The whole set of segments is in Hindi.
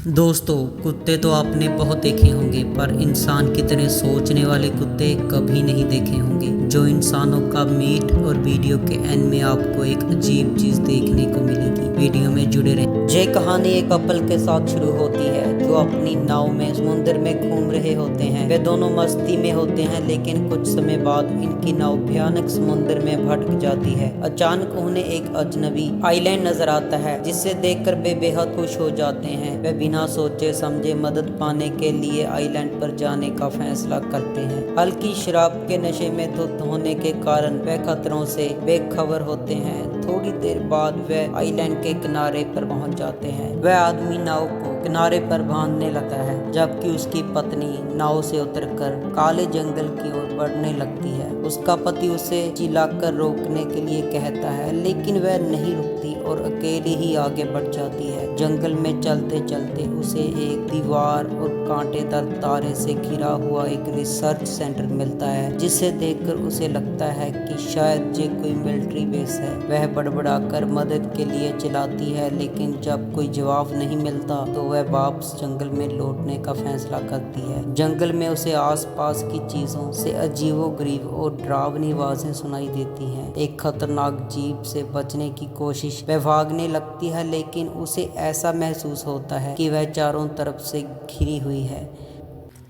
दोस्तों, कुत्ते तो आपने बहुत देखे होंगे, पर इंसान की तरह सोचने वाले कुत्ते कभी नहीं देखे होंगे। जो इंसानों का मीट और वीडियो के एंड में आपको एक अजीब चीज देखने को मिलेगी। वीडियो में जुड़े रहें। ये कहानी एक कपल के साथ शुरू होती है जो अपनी नाव में समुद्र में घूम रहे होते हैं। वे दोनों मस्ती में होते हैं, लेकिन कुछ समय बाद इनकी नाव भयानक समुद्र में भटक जाती है। अचानक उन्हें एक अजनबी आइलैंड नजर आता है, जिसे देखकर वे बेहद खुश हो जाते हैं। वे बिना सोचे समझे मदद पाने के लिए आइलैंड पर जाने का फैसला करते हैं। हल्की शराब के नशे में धुत होने के कारण वे खतरों से बेखबर होते हैं। थोड़ी देर बाद वे आइलैंड के किनारे पर पहुंच जाते हैं। वह आदमी नाव को किनारे पर बांधने लगता है, जबकि उसकी पत्नी नाव से उतरकर काले जंगल की ओर बढ़ने लगती है। उसका पति उसे चिल्लाकर रोकने के लिए कहता है, लेकिन वह नहीं रुकती और अकेली ही आगे बढ़ जाती है। जंगल में चलते चलते उसे एक दीवार और कांटेदार तारे से घिरा हुआ एक रिसर्च सेंटर मिलता है, जिसे देखकर उसे लगता है कि शायद ये कोई मिलिट्री बेस है। वह बड़बड़ाकर मदद के लिए चिल्लाती है, लेकिन जब कोई जवाब नहीं मिलता तो वह वापस जंगल में लौटने का फैसला करती है। जंगल में उसे आसपास की चीजों से अजीबोगरीब और डरावनी आवाजें सुनाई देती हैं। एक खतरनाक जीव से बचने की कोशिश वह भागने लगती है, लेकिन उसे ऐसा महसूस होता है कि वह चारों तरफ से घिरी हुई है।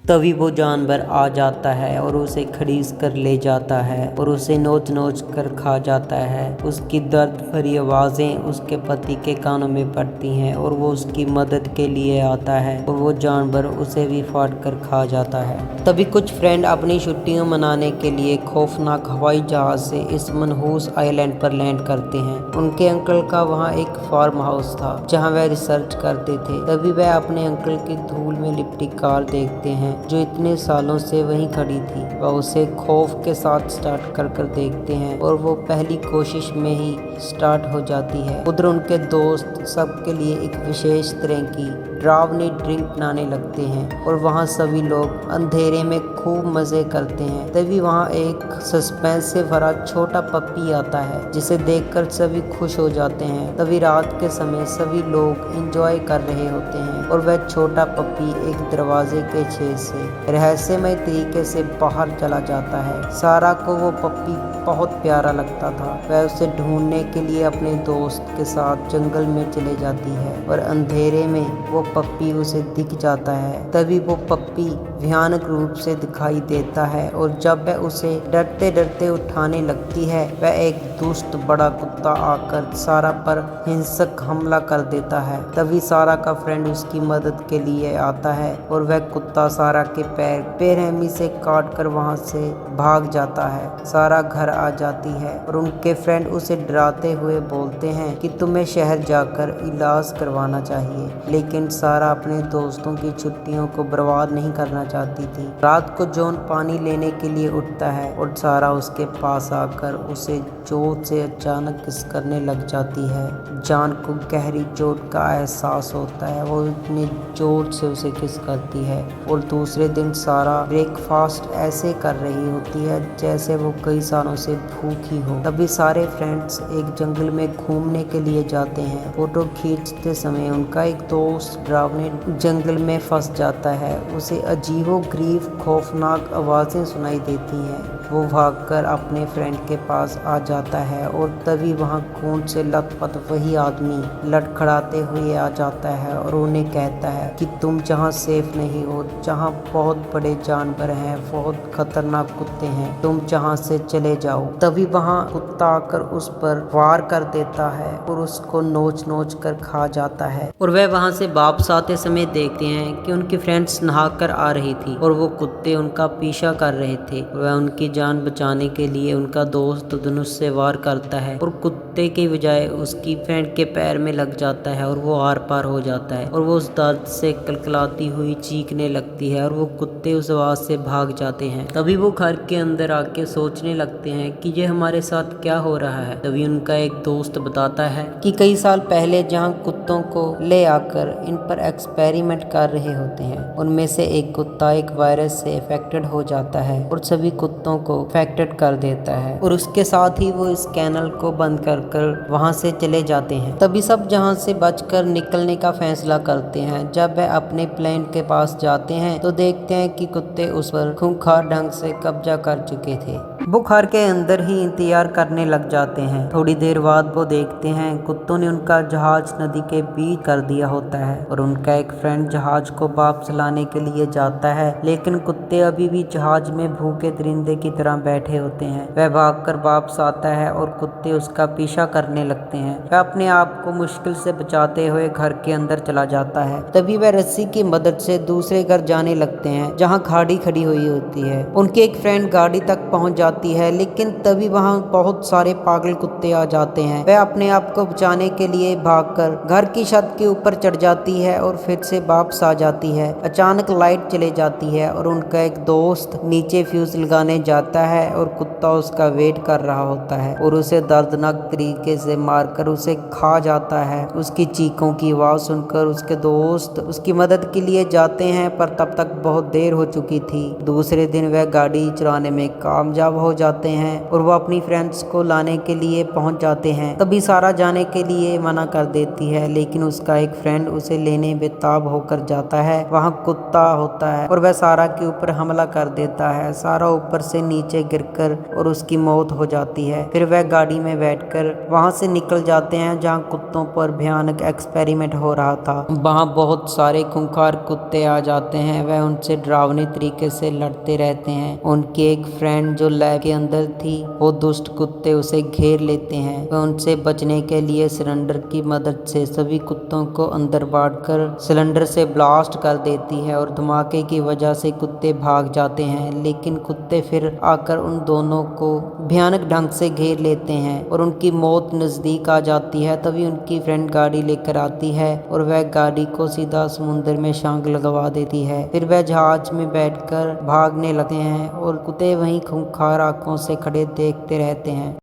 तभी वो जानवर आ जाता है और उसे खरीद कर ले जाता है और उसे नोच नोच कर खा जाता है। उसकी दर्द भरी आवाज़ें उसके पति के कानों में पड़ती हैं और वो उसकी मदद के लिए आता है और वो जानवर उसे भी फाड़ कर खा जाता है। तभी कुछ फ्रेंड अपनी छुट्टियां मनाने के लिए खौफनाक हवाई जहाज से इस मनहूस आइलैंड पर लैंड करते हैं। उनके अंकल का वहाँ एक फार्म हाउस था जहाँ वह रिसर्च करते थे। तभी वह अपने अंकल की धूल में लिपटी कार देखते हैं जो इतने सालों से वहीं खड़ी थी। वह उसे खौफ के साथ स्टार्ट कर देखते हैं और वो पहली कोशिश में ही स्टार्ट हो जाती है। उधर उनके दोस्त सबके लिए एक विशेष तरह की डरावनी ड्रिंक बनाने लगते हैं और वहाँ सभी लोग अंधेरे में खूब मजे करते हैं। तभी वहाँ एक सस्पेंस से भरा छोटा पप्पी आता है, जिसे देखकर सभी खुश हो जाते हैं। तभी रात के समय सभी लोग एंजॉय कर रहे होते हैं और वह छोटा पप्पी एक दरवाजे के छेद से रहस्यमय तरीके से बाहर चला जाता है। सारा को वो पप्पी बहुत प्यारा लगता था। वह उसे ढूंढने के लिए अपने दोस्त के साथ जंगल में चले जाती है और अंधेरे में वो पप्पी उसे दिख जाता है। तभी वो पप्पी भयानक रूप से दिखाई देता है और जब वह उसे डरते डरते उठाने लगती है, वह एक दुष्ट बड़ा कुत्ता आकर सारा पर हिंसक हमला कर देता है। तभी सारा का फ्रेंड उसकी मदद के लिए आता है और वह कुत्ता सारा के पैर बेरहमी से काट कर वहाँ से भाग जाता है। सारा घर आ जाती है और उनके फ्रेंड उसे डराते हुए बोलते हैं कि तुम्हें शहर जाकर इलाज करवाना चाहिए, लेकिन सारा अपने दोस्तों की छुट्टियों को बर्बाद नहीं करना चाहती थी। रात को जॉन पानी लेने के लिए उठता है और सारा उसके पास आकर उसे जोर से अचानक किस करने लग जाती है। जॉन को गहरी चोट का एहसास होता है। वो इतने जोर से उसे किस करती है और दूसरे दिन सारा ब्रेकफास्ट ऐसे कर रही होती है जैसे वो कई सालों से भूखी हो। तभी सारे फ्रेंड्स एक जंगल में घूमने के लिए जाते हैं। फोटो खींचते समय उनका एक दोस्त डरावने जंगल में फंस जाता है। उसे अजीबोगरीब खौफनाक आवाजें सुनाई देती हैं। वो भागकर अपने फ्रेंड के पास आ जाता है और तभी वहाँ खून से लथपथ वही आदमी लड़खड़ाते हुए आ जाता है और उन्हें कहता है कि तुम जहाँ सेफ नहीं हो, जहाँ बहुत बड़े जानवर हैं, बहुत खतरनाक कुत्ते हैं, तुम जहाँ से चले जाओ। तभी वहाँ कुत्ता आकर उस पर वार कर देता है और उसको नोच नोच कर खा जाता है। और वह वहाँ से वापस आते समय देखते हैं कि उनकी फ्रेंड्स नहाकर आ रही थी और वो कुत्ते उनका पीछा कर रहे थे। वह उनकी जान बचाने के लिए उनका दोस्त धनुष से वार करता है और कुत्ते की बजाय उसकी फ्रेंड के पैर में लग जाता है और वो आर पार हो जाता है और वो उस दर्द से कलकलाती हुई चीखने लगती है और वो कुत्ते उस आवाज से भाग जाते हैं। तभी वो घर के अंदर आके सोचने लगते हैं कि ये हमारे साथ क्या हो रहा है। तभी उनका एक दोस्त बताता है कि कई साल पहले जहाँ कुत्तों को ले आकर इन पर एक्सपेरिमेंट कर रहे होते हैं, उनमें से एक कुत्ता एक वायरस से इफेक्टेड हो जाता है और सभी कुत्तों को अफेक्टेड कर देता है और उसके साथ ही वो इस कैनल को बंद कर वहां से चले जाते हैं। तभी सब जहां से बचकर निकलने का फैसला करते हैं। जब वह अपने प्लेन के पास जाते हैं तो देखते हैं कि कुत्ते उस पर खूंखार ढंग से कब्जा कर चुके थे। वो घर के अंदर ही इंतजार करने लग जाते हैं। थोड़ी देर बाद वो देखते हैं कुत्तों ने उनका जहाज नदी के बीच कर दिया होता है और उनका एक फ्रेंड जहाज को वापस लाने के लिए जाता है, लेकिन कुत्ते अभी भी जहाज में भूखे दरिंदे की तरह बैठे होते हैं। वह भागकर वापस आता है और कुत्ते उसका पीछा करने लगते हैं। वह अपने आप को मुश्किल से बचाते हुए घर के अंदर चला जाता है। तभी वह रस्सी की मदद से दूसरे घर जाने लगते हैं जहाँ गाड़ी खड़ी हुई होती है। उनके एक फ्रेंड गाड़ी तक पहुंच जाती है, लेकिन तभी वहां बहुत सारे पागल कुत्ते आ जाते हैं। वह अपने आप को बचाने के लिए भागकर घर की छत के ऊपर चढ़ जाती है और फिर से वापस आ जाती है। अचानक लाइट चले जाती है और उनका एक दोस्त नीचे फ्यूज लगाने जाता है और कुत्ता उसका वेट कर रहा होता है और उसे दर्दनाक तरीके से मारकर उसे खा जाता है। उसकी चीखों की आवाज सुनकर उसके दोस्त उसकी मदद के लिए जाते हैं, पर तब तक बहुत देर हो चुकी थी। दूसरे दिन वह गाड़ी चुराने में कामयाब हो जाते हैं और वो अपनी फ्रेंड्स को लाने के लिए पहुंच जाते हैं। तभी सारा जाने के लिए मना कर देती है, लेकिन उसका एक फ्रेंड उसे लेने बेताब होकर जाता है। वहां कुत्ता होता है और वह सारा के ऊपर हमला कर देता है। सारा ऊपर से नीचे गिरकर और उसकी मौत हो जाती है। फिर वह गाड़ी में बैठकर वहां से निकल जाते हैं जहां कुत्तों पर भयानक एक्सपेरिमेंट हो रहा था। वहां बहुत सारे खूंखार कुत्ते आ जाते हैं। वह उनसे डरावनी तरीके से लड़ते रहते हैं। उनकी एक फ्रेंड जो लैब के अंदर थी, वो दुष्ट कुत्ते उसे घेर लेते हैं। वह उनसे बचने के लिए सिलेंडर की मदद से सभी कुत्तों को अंदर बांटकर सिलेंडर से ब्लास्ट कर देती है और धमाके की वजह से कुत्ते भाग जाते हैं। लेकिन कुत्ते फिर आकर उन दोनों को भयानक ढंग से घेर लेते हैं और उनकी मौत नजदीक आ जाती है। तभी उनकी फ्रेंड गाड़ी लेकर आती है और वह गाड़ी को सीधा समुद्र में शांग लगवा देती है। फिर वह जहाज में बैठकर भागने लगते हैं और कुत्ते वहीं खूंखार आंखों से खड़े देखते रहते हैं।